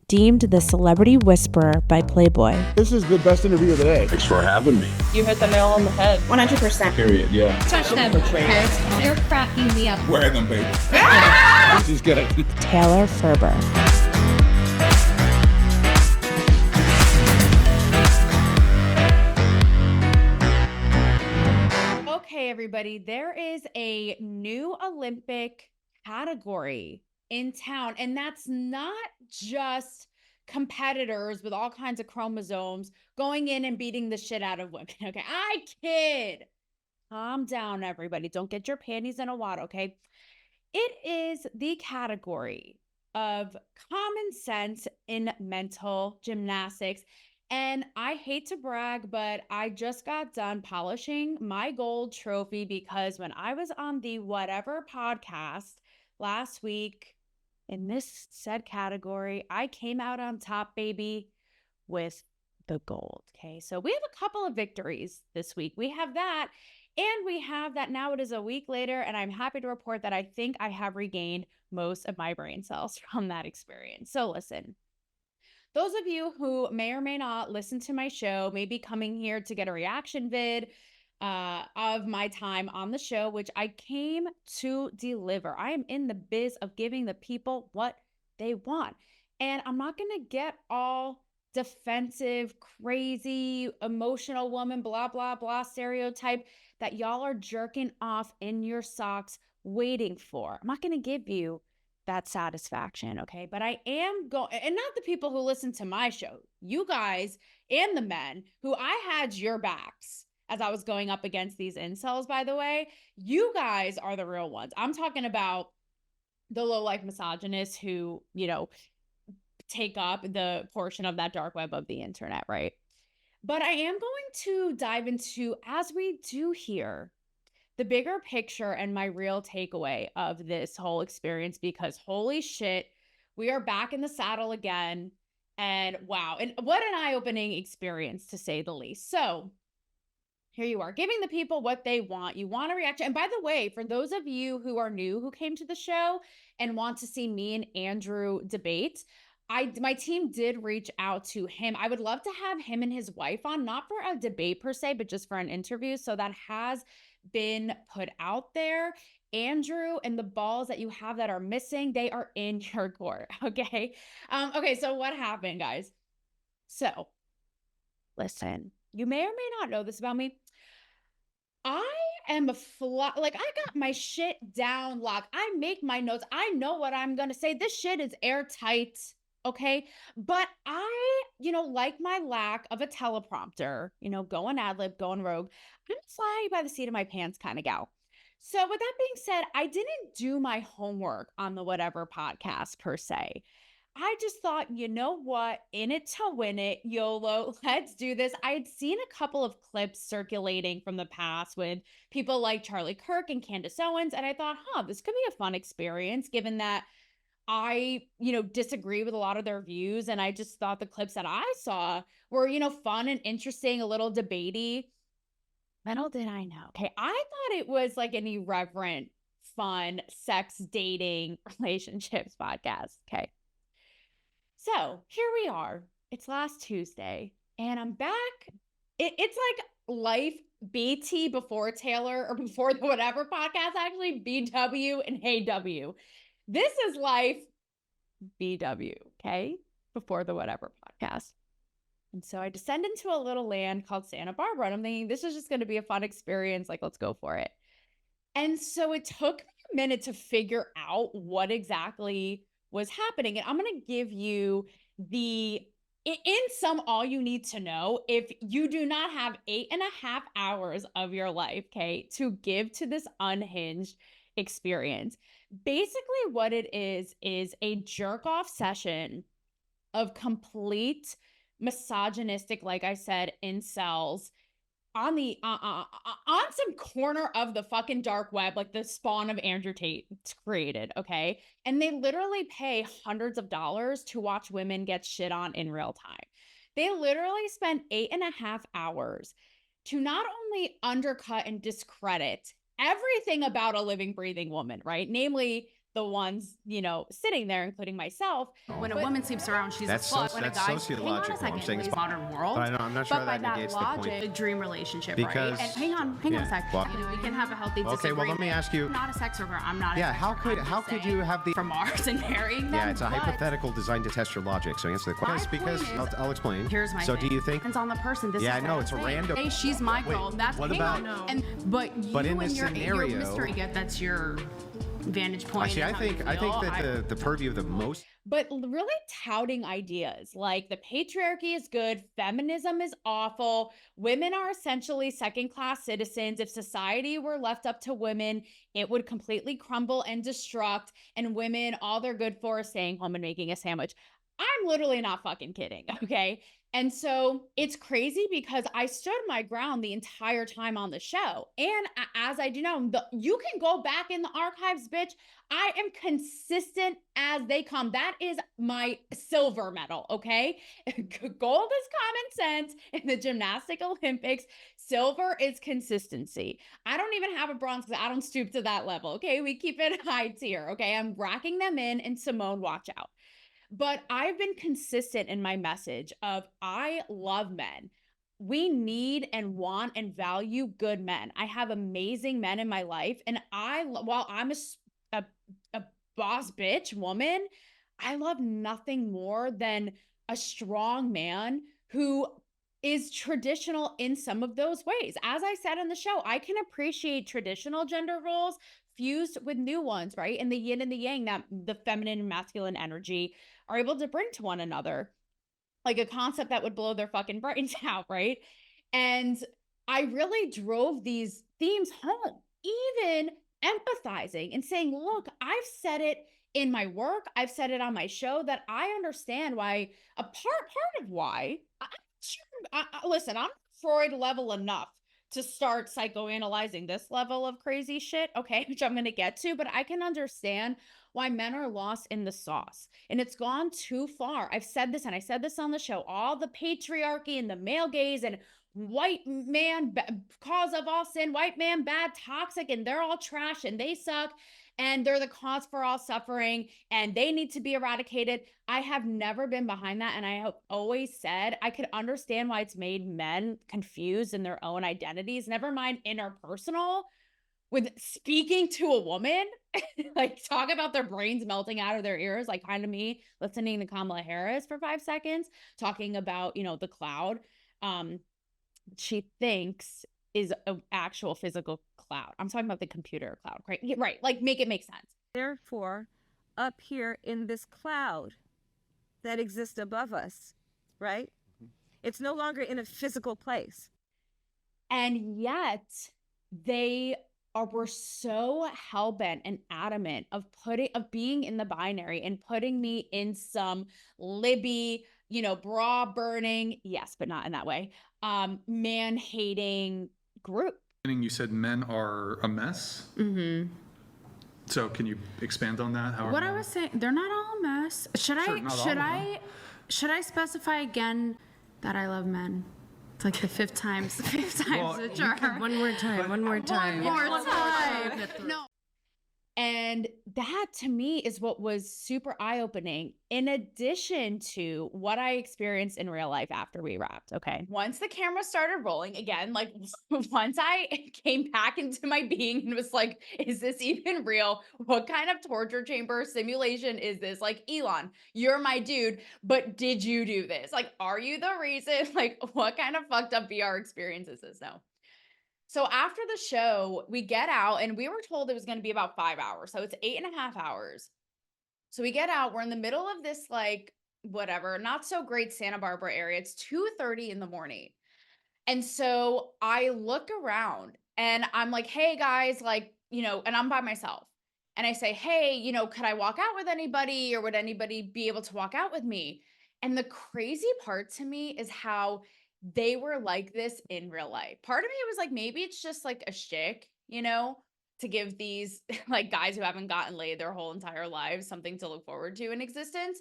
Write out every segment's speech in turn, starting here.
deemed the celebrity whisperer by Playboy. This is the best interview of the day. Thanks for having me. You hit the nail on the head. 100%. Period, yeah. Touch them. They're cracking me up. Wear them, baby. She's good. Taylor Ferber. Okay, everybody, there is a new Olympic category in town, and that's not just competitors with all kinds of chromosomes going in and beating the shit out of women. Okay, I kid. Calm down, everybody. Don't get your panties in a wad, okay? It is the category of common sense in mental gymnastics. And I hate to brag, but I just got done polishing my gold trophy because when I was on the Whatever podcast last week in this said category, I came out on top, baby, with the gold. Okay, so we have a couple of victories this week. We have that, and we have that now it is a week later, and I'm happy to report that I think I have regained most of my brain cells from that experience. So listen. Those of you who may or may not listen to my show may be coming here to get a reaction vid of my time on the show, which I came to deliver. I am in the biz of giving the people what they want. And I'm not going to get all defensive, crazy, emotional woman, blah, blah, blah stereotype that y'all are jerking off in your socks waiting for. I'm not going to give you that satisfaction, okay? But I am going, and not the people who listen to my show, you guys and the men who I had your backs as I was going up against these incels, by the way. You guys are the real ones. I'm talking about the low-life misogynists who, you know, take up the portion of that dark web of the internet, right? But I am going to dive into, as we do here, the bigger picture and my real takeaway of this whole experience, because holy shit, we are back in the saddle again. And wow, and what an eye-opening experience, to say the least. So here you are, giving the people what they want. You want a reaction. And by the way, for those of you who are new, who came to the show and want to see me and Andrew debate, my team did reach out to him. I would love to have him and his wife on, not for a debate per se, but just for an interview. So that has been put out there. Andrew, and the balls that you have that are missing, they are in your court. Okay. Okay. So what happened, guys? So listen, you may or may not know this about me. I am like, I got my shit down locked. I make my notes. I know what I'm going to say. This shit is airtight. Okay. But I, like my lack of a teleprompter, going ad lib, going rogue, I'm a fly by the seat of my pants kind of gal. So with that being said, I didn't do my homework on the Whatever podcast per se. I just thought, you know what, in it to win it, YOLO, let's do this. I had seen a couple of clips circulating from the past with people like Charlie Kirk and Candace Owens, and I thought, this could be a fun experience given that I, disagree with a lot of their views, and I just thought the clips that I saw were, fun and interesting, a little debatey. Little did I know. Okay, I thought it was like an irreverent, fun, sex, dating, relationships podcast. Okay. So here we are. It's last Tuesday, and I'm back. It's like life BT before Taylor, or before the Whatever podcast, actually, BW and Hey W. This is life BW, okay? Before the Whatever podcast. And so I descend into a little land called Santa Barbara, and I'm thinking, this is just going to be a fun experience. Like, let's go for it. And so it took me a minute to figure out what exactly was happening. And I'm going to give you in sum, all you need to know if you do not have 8.5 hours of your life, okay, to give to this unhinged experience. Basically what it is a jerk-off session of complete misogynistic, like I said, incels on the on some corner of the fucking dark web, like the spawn of Andrew Tate created, okay? And they literally pay hundreds of dollars to watch women get shit on in real time. They literally spend 8.5 hours to not only undercut and discredit everything about a living, breathing woman, right? Namely, the ones, you know, sitting there, including myself. When a woman sleeps around, she's That's a slut. When a that's guy, sociological. hang on a I'm saying second, it's modern world. But I'm not sure but by that negates logic, the point. a dream relationship, Because- right? And hang on a Yeah. sec. Well- You know, we can have a healthy disagreement. Okay, well, let me ask you- I'm not a sex worker. I'm not. Yeah, a sex how worker. could I'm how just could saying you have the from Mars and marrying them? Yeah, it's a but hypothetical designed to test your logic. So answer the question. My Because point is- I'll explain. Here's my So thing. do you think? Depends on the person. This Yeah, is I know, what it's I'm a saying. random- Hey, she's my Wait, girl. That's what hang about- on. And but you But in and this your scenario- mystery get that's your vantage point. Actually, and how you I think feel. that the purview of the most. But really touting ideas like the patriarchy is good, feminism is awful, women are essentially second-class citizens. If society were left up to women, it would completely crumble and destruct, and women, all they're good for is staying home and making a sandwich. I'm literally not fucking kidding, okay? And so it's crazy because I stood my ground the entire time on the show. And as I do know, you can go back in the archives, bitch. I am consistent as they come. That is my silver medal, okay? Gold is common sense in the Gymnastic Olympics. Silver is consistency. I don't even have a bronze because I don't stoop to that level, okay? We keep it high tier, okay? I'm racking them in, and Simone, watch out. But I've been consistent in my message of I love men. We need and want and value good men. I have amazing men in my life. And while I'm a boss bitch woman, I love nothing more than a strong man who is traditional in some of those ways. As I said in the show, I can appreciate traditional gender roles fused with new ones, right? And the yin and the yang that the feminine and masculine energy are able to bring to one another, like a concept that would blow their fucking brains out, right? And I really drove these themes home, even empathizing and saying, look, I've said it in my work, I've said it on my show, that I understand why, a part of why, listen, I'm Freud level enough to start psychoanalyzing this level of crazy shit, okay, which I'm going to get to, but I can understand why men are lost in the sauce. And it's gone too far. I've said this, and I said this on the show, all the patriarchy and the male gaze and white man cause of all sin, white man bad, toxic, and they're all trash and they suck and they're the cause for all suffering and they need to be eradicated. I have never been behind that. And I have always said I could understand why it's made men confused in their own identities, never mind interpersonal, with speaking to a woman. Like, talk about their brains melting out of their ears, like kind of me listening to Kamala Harris for 5 seconds, talking about, you know, the cloud. She thinks is an actual physical cloud. I'm talking about the computer cloud, right? Yeah, right. Like, make it make sense. Therefore, up here in this cloud that exists above us, right? It's no longer in a physical place. And yet were so hell-bent and adamant of being in the binary and putting me in some Libby, you know, bra burning, yes, but not in that way, man hating group. You said men are a mess. Mm-hmm. So can you expand on that? What I was saying, they're not all a mess. Should I specify again that I love men? It's like the fifth time's the charm. One more time. One more time. No. And that to me is what was super eye-opening, in addition to what I experienced in real life after we wrapped. Okay. Once the camera started rolling again, like once I came back into my being and was like, is this even real? What kind of torture chamber simulation is this? Like, Elon, you're my dude, but did you do this? Like, are you the reason? Like, what kind of fucked up VR experience is this? No. So after the show, we get out and we were told it was going to be about 5 hours. So it's 8.5 hours. So we get out, we're in the middle of this, like, whatever, not so great Santa Barbara area. It's 2:30 in the morning. And so I look around and I'm like, hey guys, like, you know, and I'm by myself. And I say, hey, you know, could I walk out with anybody, or would anybody be able to walk out with me? And the crazy part to me is how they were like this in real life. Part of me was like, maybe it's just like a shtick, you know, to give these like guys who haven't gotten laid their whole entire lives something to look forward to in existence.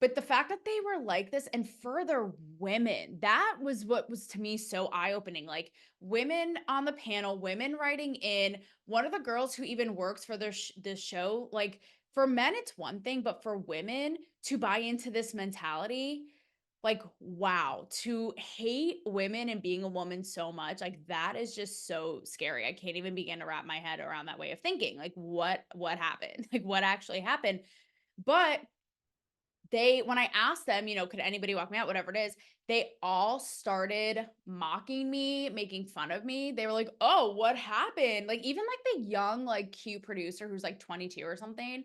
But the fact that they were like this, and further women, that was what was to me so eye-opening. Like women on the panel, women writing in. One of the girls who even works for this show, like for men, it's one thing, but for women to buy into this mentality, like, wow, to hate women and being a woman so much, like that is just so scary. I can't even begin to wrap my head around that way of thinking. Like what happened? Like what actually happened? But when I asked them, could anybody walk me out, whatever it is, they all started mocking me, making fun of me. They were like, "Oh, what happened?" Like even like the young, like cute producer who's like 22 or something.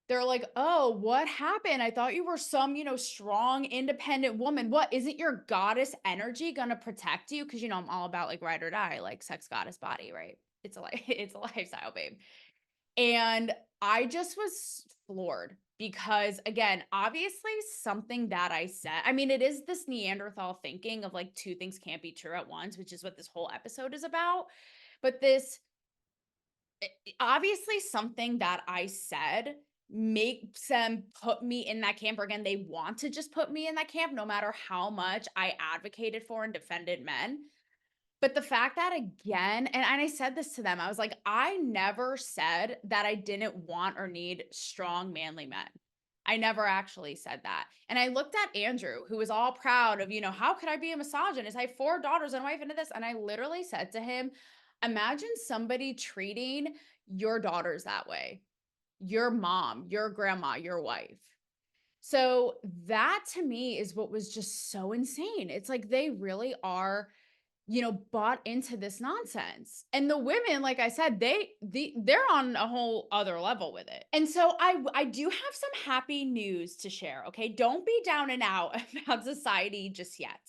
They're like, "Oh, what happened? I thought you were some, strong, independent woman. What, isn't your goddess energy gonna protect you?" Because I'm all about like ride or die, like sex goddess body, right? It's a it's a lifestyle, babe. And I just was floored because, again, obviously something that I said, I mean, it is this Neanderthal thinking of like two things can't be true at once, which is what this whole episode is about. But this, obviously, something that I said makes them put me in that camp. Or again, they want to just put me in that camp no matter how much I advocated for and defended men. But the fact that, again, and I said this to them, I was like, I never said that I didn't want or need strong, manly men. I never actually said that. And I looked at Andrew, who was all proud of, how could I be a misogynist? I have 4 daughters and a wife into this. And I literally said to him, imagine somebody treating your daughters that way, your mom, your grandma, your wife. So that to me is what was just so insane. It's like they really are, bought into this nonsense. And the women, like I said, they're on a whole other level with it. And so I do have some happy news to share, okay? Don't be down and out about society just yet.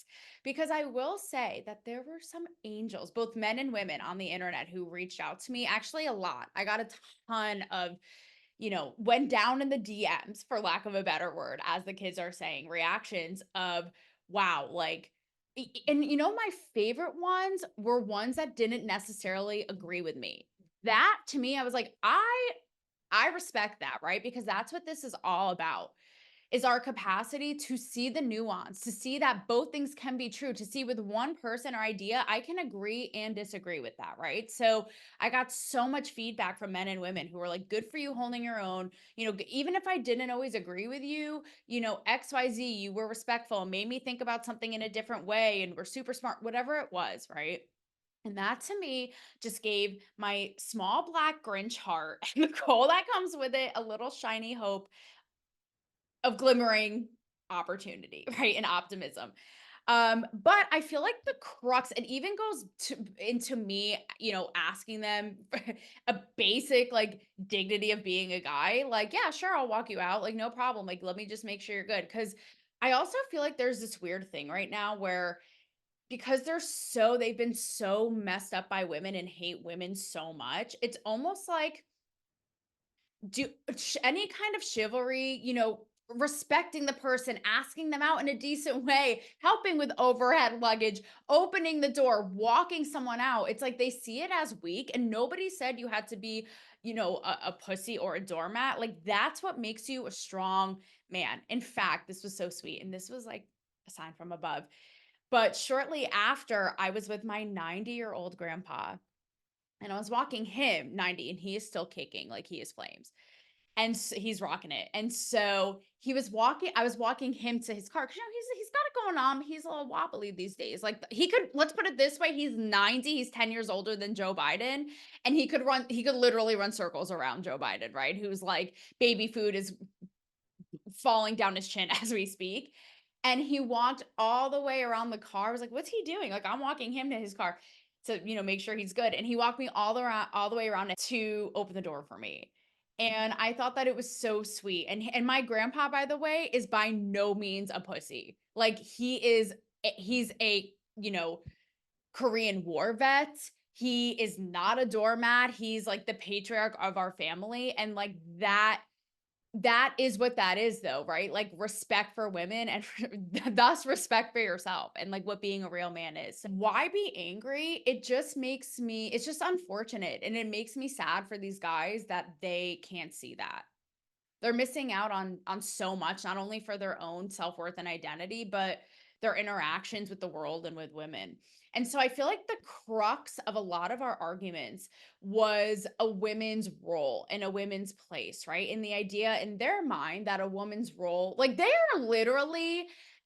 Because I will say that there were some angels, both men and women on the internet who reached out to me, actually a lot. I got a ton of went down in the DMs, for lack of a better word, as the kids are saying, reactions of, wow, like, and my favorite ones were ones that didn't necessarily agree with me. That to me, I was like, I respect that, right? Because that's what this is all about, is our capacity to see the nuance, to see that both things can be true, to see with one person or idea, I can agree and disagree with that, right? So I got so much feedback from men and women who were like, good for you holding your own. Even if I didn't always agree with you, XYZ, you were respectful and made me think about something in a different way and were super smart, whatever it was, right? And that to me just gave my small black Grinch heart and the coal that comes with it a little shiny hope of glimmering opportunity, right? And optimism. But I feel like the crux, it even goes into me, asking them a basic like dignity of being a guy. Like, yeah, sure, I'll walk you out. Like, no problem. Like, let me just make sure you're good. Cause I also feel like there's this weird thing right now where because they've been so messed up by women and hate women so much, it's almost like any kind of chivalry, respecting the person, asking them out in a decent way, helping with overhead luggage, opening the door, walking someone out. It's like they see it as weak, and nobody said you had to be, a pussy or a doormat. Like that's what makes you a strong man. In fact, this was so sweet, and this was like a sign from above. But shortly after, I was with my 90-year-old grandpa, and I was walking him, 90, and he is still kicking, like he is flames. And so he's rocking it. And so I was walking him to his car. Cause he's got it going on. He's a little wobbly these days. Like let's put it this way. He's 90. He's 10 years older than Joe Biden. And he could literally run circles around Joe Biden, right? Who's like baby food is falling down his chin as we speak. And he walked all the way around the car. I was like, what's he doing? Like I'm walking him to his car to, make sure he's good. And he walked me all the way around to open the door for me. And I thought that it was so sweet. And my grandpa, by the way, is by no means a pussy. Like he's a, Korean War vet. He is not a doormat. He's like the patriarch of our family. And like that is what that is though, right? Like respect for women and thus respect for yourself and like what being a real man is. Why be angry? It's just unfortunate. And it makes me sad for these guys that they can't see that. they're missing out on so much, not only for their own self-worth and identity, but their interactions with the world and with women. And so I feel like the crux of a lot of our arguments was a women's role and a women's place, right? And the idea in their mind that a woman's role, like they are literally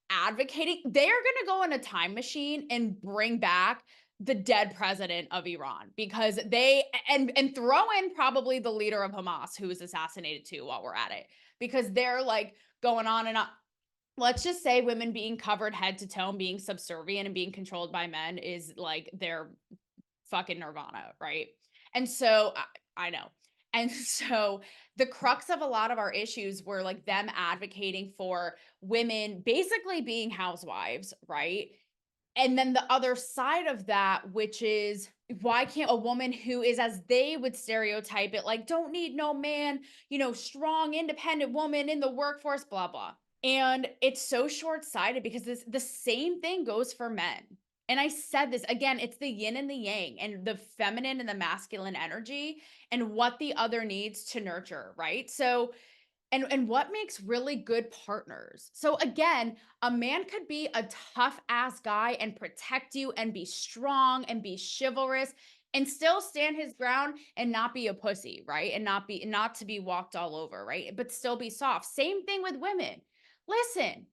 advocating, they are going to go in a time machine and bring back the dead president of Iran, because they and throw in probably the leader of Hamas, who was assassinated too, while we're at it, because they're like going on and on. Let's just say women being covered head to toe and being subservient and being controlled by men is like their fucking nirvana, right? And so I know. And so the crux of a lot of our issues were like them advocating for women basically being housewives, right? And then the other side of that, which is, why can't a woman who is, as they would stereotype it, like, don't need no man, strong, independent woman in the workforce, blah, blah. And it's so short-sighted, because the same thing goes for men. And I said this again, it's the yin and the yang, and the feminine and the masculine energy, and what the other needs to nurture, right? So, and what makes really good partners. So again, a man could be a tough ass guy and protect you and be strong and be chivalrous and still stand his ground and not be a pussy, right? And not to be walked all over, right? But still be soft. Same thing with women. Listen,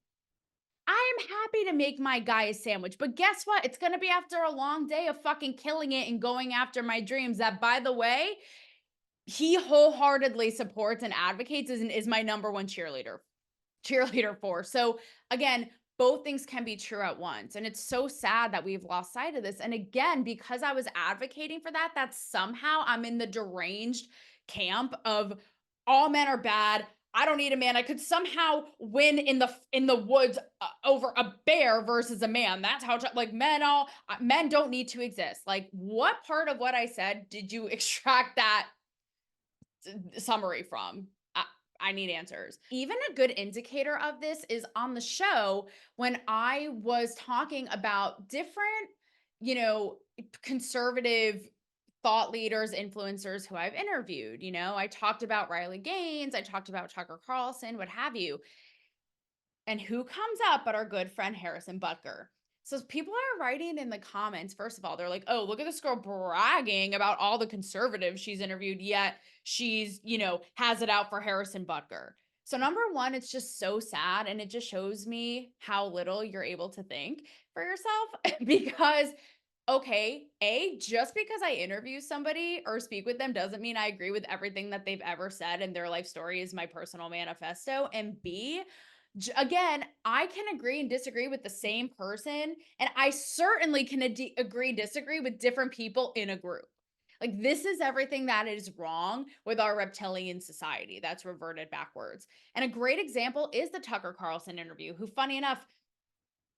I am happy to make my guy a sandwich, but guess what? It's going to be after a long day of fucking killing it and going after my dreams that, by the way, he wholeheartedly supports and advocates and is my number one cheerleader for. So again, both things can be true at once. And it's so sad that we've lost sight of this. And again, because I was advocating for that, that somehow I'm in the deranged camp of all men are bad. I don't need a man. I could somehow win in the woods over a bear versus a man. That's how like men don't need to exist. Like, what part of what I said did you extract that summary from? I need answers. Even a good indicator of this is on the show when I was talking about different, conservative thought leaders, influencers who I've interviewed. I talked about Riley Gaines, I talked about Tucker Carlson, what have you. And who comes up but our good friend Harrison Butker. So people are writing in the comments, first of all, they're like, oh, look at this girl bragging about all the conservatives she's interviewed, yet she's, has it out for Harrison Butker. So number one, it's just so sad. And it just shows me how little you're able to think for yourself because, okay, just because I interview somebody or speak with them doesn't mean I agree with everything that they've ever said and their life story is my personal manifesto. And B, again, I can agree and disagree with the same person, and I certainly can agree and disagree with different people in a group. Like, this is everything that is wrong with our reptilian society that's reverted backwards. And a great example is the Tucker Carlson interview, who, funny enough,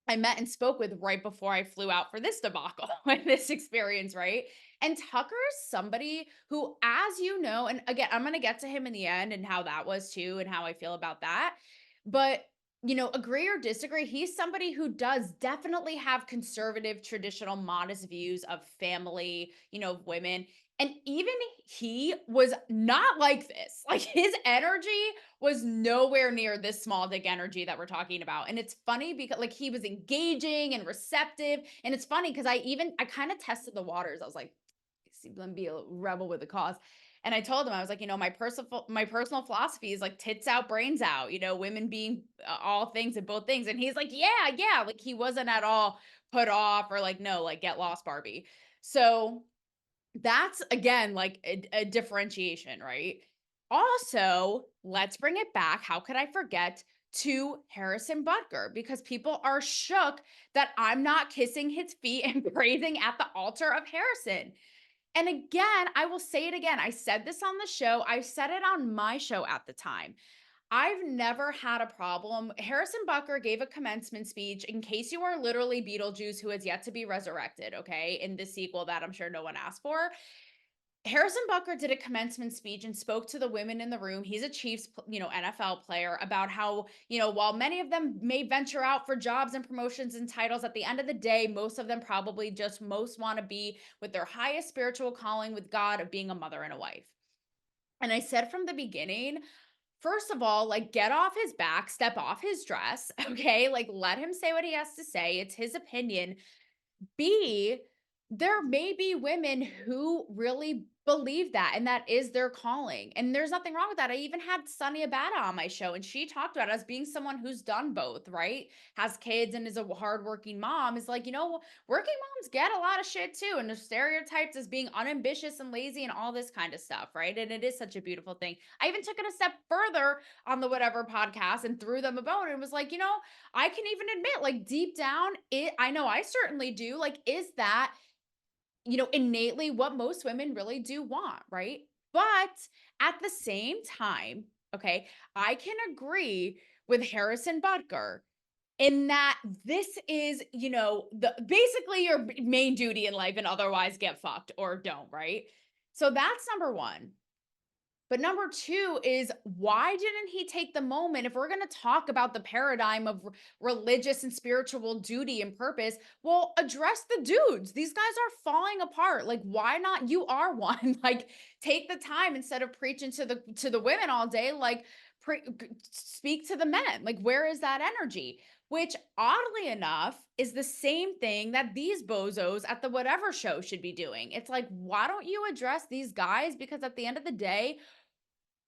I met and spoke with right before I flew out for this debacle and this experience, right? And Tucker's somebody who, as you know, and again, I'm going to get to him in the end and how that was too and how I feel about that. But, agree or disagree, he's somebody who does definitely have conservative, traditional, modest views of family, women. And even he was not like this. Like, his energy was nowhere near this small dick energy that we're talking about. And it's funny because like he was engaging and receptive. And it's funny because I kind of tested the waters. I was like, let me be a rebel with a cause. And I told him, I was like, my personal philosophy is like tits out, brains out, women being all things and both things. And he's like, yeah. Like, he wasn't at all put off or like, no, like, get lost, Barbie. So that's, again, like a differentiation, right? Also, let's bring it back. How could I forget to Harrison Butker? Because people are shook that I'm not kissing his feet and praising at the altar of Harrison. And again, I will say it again. I said this on the show. I said it on my show at the time. I've never had a problem. Harrison Butker gave a commencement speech, in case you are literally Beetlejuice who has yet to be resurrected, okay, in the sequel that I'm sure no one asked for. Harrison Butker did a commencement speech and spoke to the women in the room. He's a Chiefs, NFL player, about how, while many of them may venture out for jobs and promotions and titles, at the end of the day, most of them probably just most want to be with their highest spiritual calling with God of being a mother and a wife. And I said from the beginning, first of all, like, get off his back, step off his dress, okay? Like, let him say what he has to say. It's his opinion. B, there may be women who really believe that and that is their calling. And there's nothing wrong with that. I even had Sunny Abada on my show and she talked about it as being someone who's done both, right? Has kids and is a hardworking mom. Is like, working moms get a lot of shit too. And they're stereotyped as being unambitious and lazy and all this kind of stuff, right? And it is such a beautiful thing. I even took it a step further on the Whatever podcast and threw them a bone and was like, I can even admit, like, deep down, I know I certainly do. Like, is that, innately what most women really do want, right? But at the same time, okay, I can agree with Harrison Butker in that this is, basically your main duty in life and otherwise get fucked or don't, right? So that's number one. But number two is, why didn't he take the moment? If we're going to talk about the paradigm of religious and spiritual duty and purpose, well, address the dudes. These guys are falling apart. Like, why not? You are one. Like, take the time instead of preaching to the women all day. Like, speak to the men. Like, where is that energy? Which, oddly enough, is the same thing that these bozos at the Whatever show should be doing. It's like, why don't you address these guys? Because at the end of the day,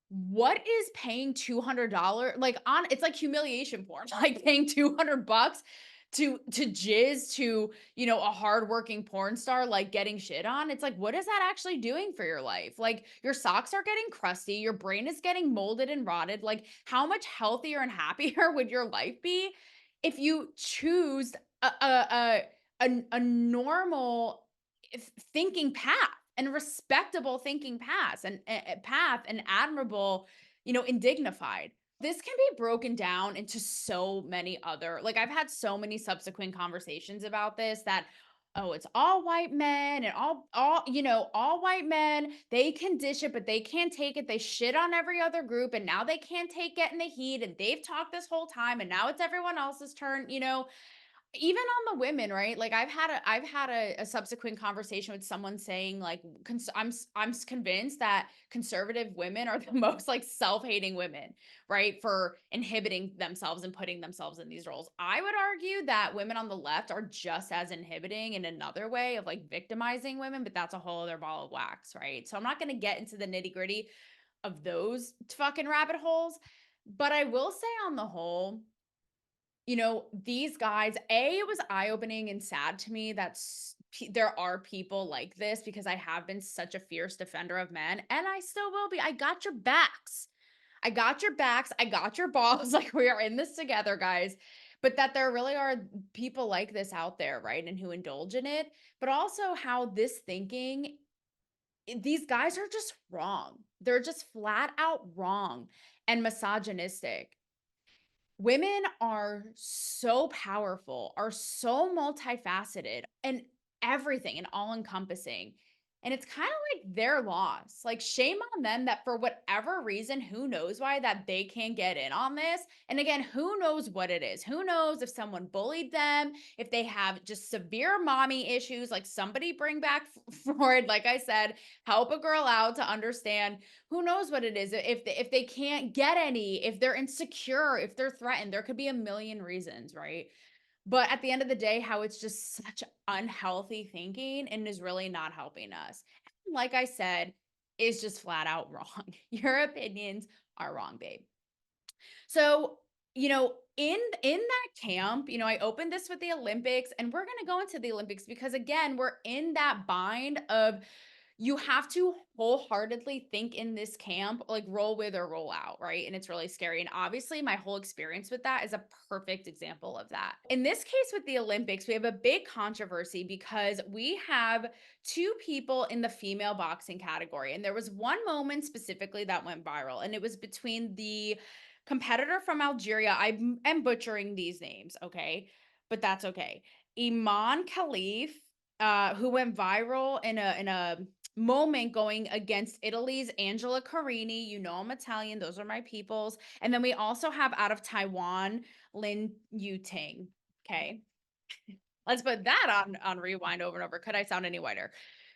what is paying $200? Like, it's like humiliation porn, like paying $200 to jizz to, a hardworking porn star, like getting shit on. It's like, what is that actually doing for your life? Like, your socks are getting crusty, your brain is getting molded and rotted. Like, how much healthier and happier would your life be if you choose a normal thinking path and respectable thinking path and admirable, and dignified? This can be broken down into so many other, like, I've had so many subsequent conversations about this that, oh, it's all white men and all white men, they can dish it, but they can't take it. They shit on every other group and now they can't take getting the heat and they've talked this whole time and now it's everyone else's turn, even on the women, right? Like, I've had a subsequent conversation with someone saying, like, I'm convinced that conservative women are the most, like, self-hating women, right? For inhibiting themselves and putting themselves in these roles. I would argue that women on the left are just as inhibiting in another way of, like, victimizing women, but that's a whole other ball of wax, right? So I'm not going to get into the nitty-gritty of those fucking rabbit holes, but I will say on the whole, these guys, it was eye-opening and sad to me that there are people like this, because I have been such a fierce defender of men and I still will be. I got your backs. I got your backs. I got your balls. Like, we are in this together, guys. But that there really are people like this out there, right? And who indulge in it, but also how this thinking, these guys are just wrong. They're just flat out wrong and misogynistic. Women are so powerful, are so multifaceted and everything and all encompassing. And it's kind of like their loss. Like, shame on them that for whatever reason, who knows why, that they can't get in on this. And again, who knows what it is? Who knows if someone bullied them, if they have just severe mommy issues, like somebody bring back forward, like I said, help a girl out to understand. Who knows what it is? If they can't get any, if they're insecure, if they're threatened, there could be a million reasons, right? But at the end of the day, how it's just such unhealthy thinking and is really not helping us. And like I said, is just flat out wrong. Your opinions are wrong, babe. So, in that camp, I opened this with the Olympics, and we're going to go into the Olympics because, again, we're in that bind of, you have to wholeheartedly think in this camp, like roll with or roll out, right? And it's really scary. And obviously my whole experience with that is a perfect example of that. In this case with the Olympics, we have a big controversy because we have two people in the female boxing category. And there was one moment specifically that went viral, and it was between the competitor from Algeria. I am butchering these names, okay? But that's okay. Iman Khalif, who went viral in a moment going against Italy's Angela Carini. I'm Italian. Those are my peoples. And then we also have out of Taiwan, Lin Yuting. Okay. Let's put that on rewind over and over. Could I sound any whiter?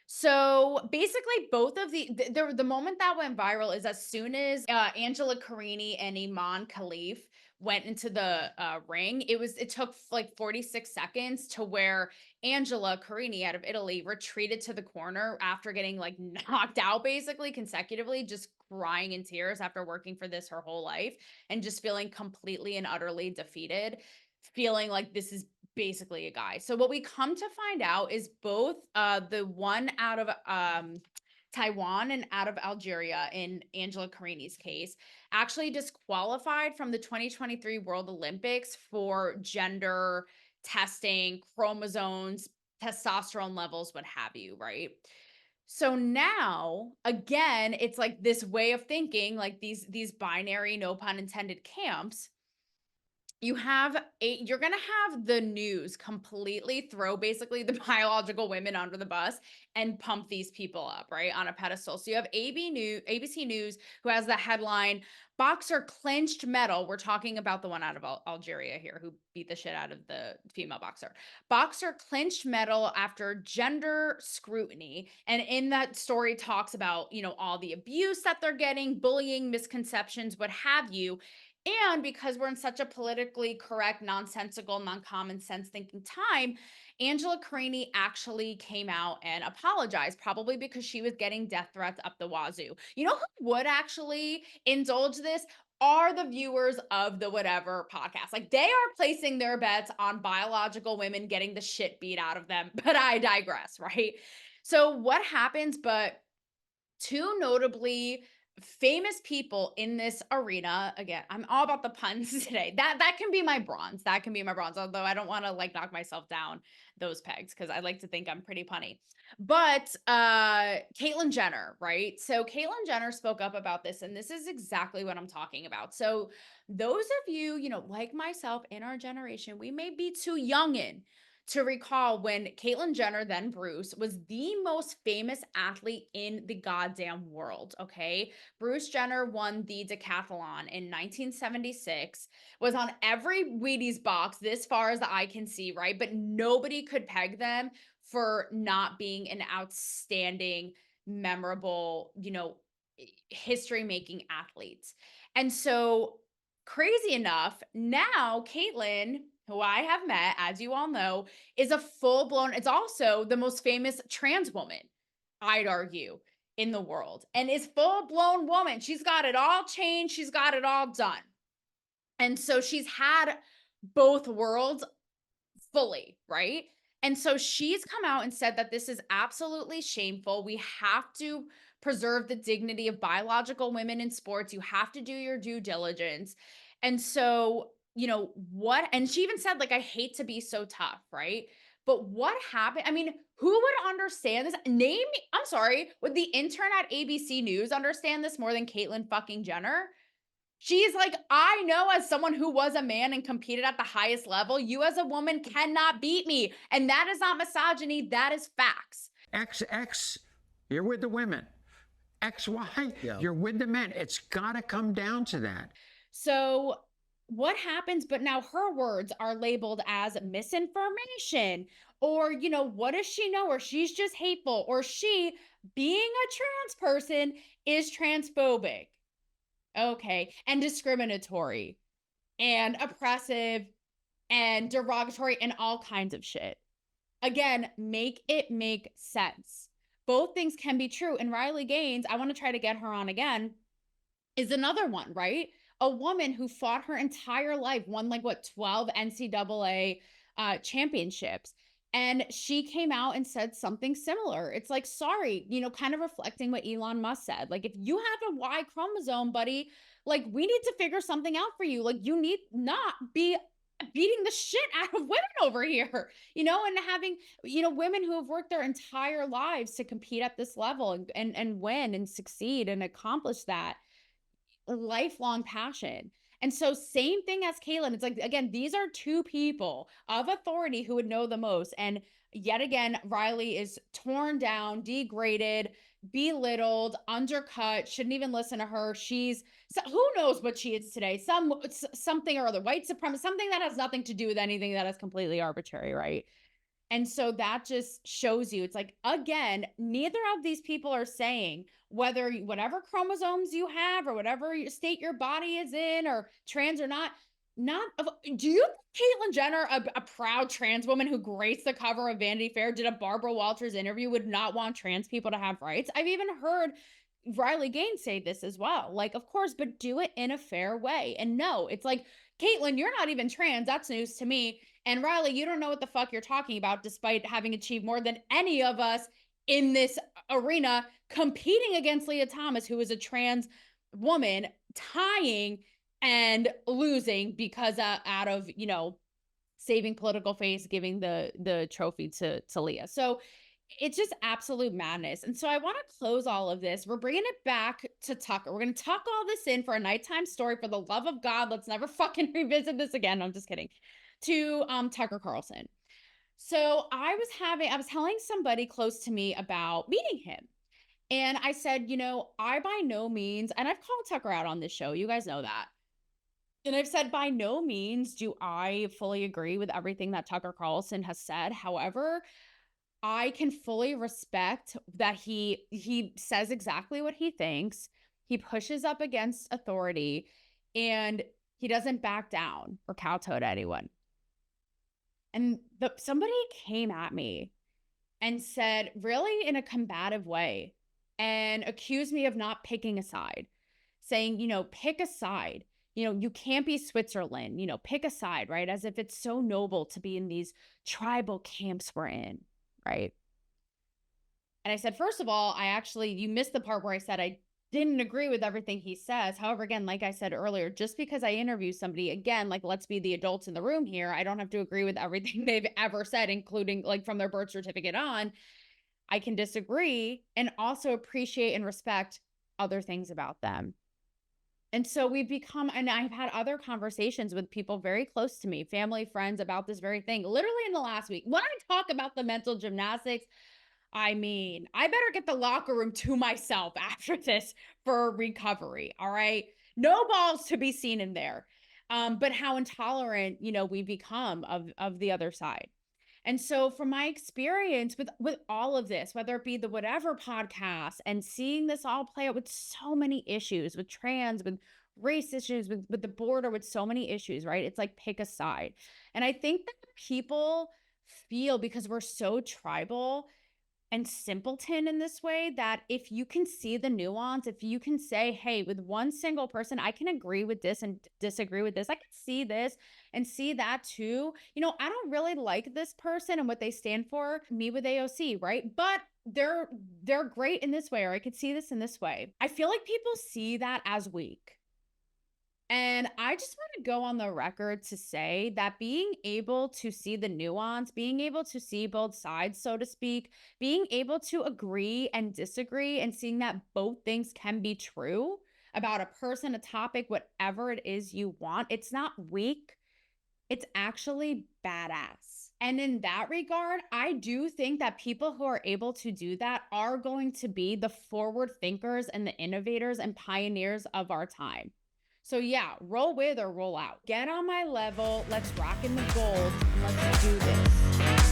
So basically, both of the moment that went viral is as soon as Angela Carini and Iman Khalif went into the ring, it took like 46 seconds to where Angela Carini out of Italy retreated to the corner after getting like knocked out basically consecutively, just crying in tears after working for this her whole life and just feeling completely and utterly defeated, feeling like this is basically a guy. So what we come to find out is both the one out of Taiwan and out of Algeria in Angela Carini's case actually disqualified from the 2023 World Olympics for gender testing, chromosomes, testosterone levels, what have you, right? So now, again, it's like this way of thinking, like these binary, no pun intended, camps. You're going to have the news completely throw basically the biological women under the bus and pump these people up, right, on a pedestal. So you have ABC News, who has the headline, "Boxer clinched medal." We're talking about the one out of Algeria here who beat the shit out of the female boxer. "Boxer clinched medal after gender scrutiny." And in that story talks about, all the abuse that they're getting, bullying, misconceptions, what have you. And because we're in such a politically correct, nonsensical, non-common sense thinking time, Angela Carini actually came out and apologized, probably because she was getting death threats up the wazoo. You know who would actually indulge this? Are the viewers of the whatever podcast. Like, they are placing their bets on biological women getting the shit beat out of them. But I digress, right? So what happens? But two notably famous people in this arena. Again, I'm all about the puns today. That can be my bronze. That can be my bronze. Although I don't want to like knock myself down those pegs because I like to think I'm pretty punny. But Caitlyn Jenner, right? So Caitlyn Jenner spoke up about this, and this is exactly what I'm talking about. So those of you, like myself in our generation, we may be too youngin' to recall when Caitlyn Jenner, then Bruce, was the most famous athlete in the goddamn world, okay? Bruce Jenner won the decathlon in 1976, was on every Wheaties box this far as the eye can see, right? But nobody could peg them for not being an outstanding, memorable, history-making athlete. And so, crazy enough, now Caitlyn, who I have met, as you all know, is a full-blown, it's also the most famous trans woman, I'd argue, in the world, and is full-blown woman. She's got it all changed. She's got it all done. And so she's had both worlds fully, right? And so she's come out and said that this is absolutely shameful. We have to preserve the dignity of biological women in sports. You have to do your due diligence. And so, and she even said, like, I hate to be so tough, right? But what happened? I mean, who would understand this? I'm sorry, would the intern at ABC News understand this more than Caitlyn fucking Jenner? She's like, I know as someone who was a man and competed at the highest level, you as a woman cannot beat me. And that is not misogyny, that is facts. XX, you're with the women. XY, you're with the men. It's got to come down to that. So what happens? But now her words are labeled as misinformation, or, what does she know? Or she's just hateful, or she, being a trans person, is transphobic. Okay. And discriminatory and oppressive and derogatory and all kinds of shit. Again, make it make sense. Both things can be true. And Riley Gaines, I want to try to get her on again, is another one, right? A woman who fought her entire life, won 12 NCAA championships. And she came out and said something similar. It's like, sorry, kind of reflecting what Elon Musk said. Like, if you have a Y chromosome, buddy, like, we need to figure something out for you. Like, you need not be beating the shit out of women over here, and having, women who have worked their entire lives to compete at this level and win and succeed and accomplish that. Lifelong passion. And so same thing as Caitlyn. It's like, again, these are two people of authority who would know the most. And yet again, Riley is torn down, degraded, belittled, undercut, shouldn't even listen to her. Who knows what she is today? Something or other, white supremacy, something that has nothing to do with anything, that is completely arbitrary, right? And so that just shows you, it's like, again, neither of these people are saying whether whatever chromosomes you have or whatever state your body is in or trans or not, do you think Caitlyn Jenner, a proud trans woman who graced the cover of Vanity Fair, did a Barbara Walters interview, would not want trans people to have rights? I've even heard Riley Gaines say this as well. Like, of course, but do it in a fair way. And no, it's like, Caitlyn, you're not even trans. That's news to me. And Riley, you don't know what the fuck you're talking about, despite having achieved more than any of us in this arena, competing against Leah Thomas, who is a trans woman, tying and losing because out of, you know, saving political face, giving the trophy to Leah. So it's just absolute madness. And so I want to close all of this. We're bringing it back to Tucker. We're going to tuck all this in for a nighttime story. For the love of God, let's never fucking revisit this again. No, I'm just kidding. To Tucker Carlson. So I was telling somebody close to me about meeting him. And I said, you know, I by no means, and I've called Tucker out on this show. You guys know that. And I've said, by no means do I fully agree with everything that Tucker Carlson has said. However, I can fully respect that he says exactly what he thinks. He pushes up against authority and he doesn't back down or kowtow to anyone. And somebody came at me and said, really in a combative way, and accused me of not picking a side, saying, you know, pick a side. You know, you can't be Switzerland, you know, pick a side, right? As if it's so noble to be in these tribal camps we're in, right? And I said, first of all, you missed the part where I said I didn't agree with everything he says. However, again, like I said earlier, just because I interview somebody, again, like, let's be the adults in the room here. I don't have to agree with everything they've ever said, including like from their birth certificate on. I can disagree and also appreciate and respect other things about them. And so we've become, and I've had other conversations with people very close to me, family, friends, about this very thing, literally in the last week. When I talk about the mental gymnastics, I mean, I better get the locker room to myself after this for recovery, all right? No balls to be seen in there. But how intolerant, you know, we become of the other side. And so from my experience with all of this, whether it be the Whatever podcast and seeing this all play out with so many issues, with trans, with race issues, with the border, with so many issues, right? It's like pick a side. And I think that people feel, because we're so tribal and simpleton in this way, that if you can see the nuance, if you can say, hey, with one single person, I can agree with this and disagree with this. I can see this and see that too. You know, I don't really like this person and what they stand for, me with AOC, right? But they're great in this way, or I could see this in this way. I feel like people see that as weak. And I just want to go on the record to say that being able to see the nuance, being able to see both sides, so to speak, being able to agree and disagree and seeing that both things can be true about a person, a topic, whatever it is you want, it's not weak. It's actually badass. And in that regard, I do think that people who are able to do that are going to be the forward thinkers and the innovators and pioneers of our time. So yeah, roll with or roll out. Get on my level. Let's rock in the gold. Let's do this.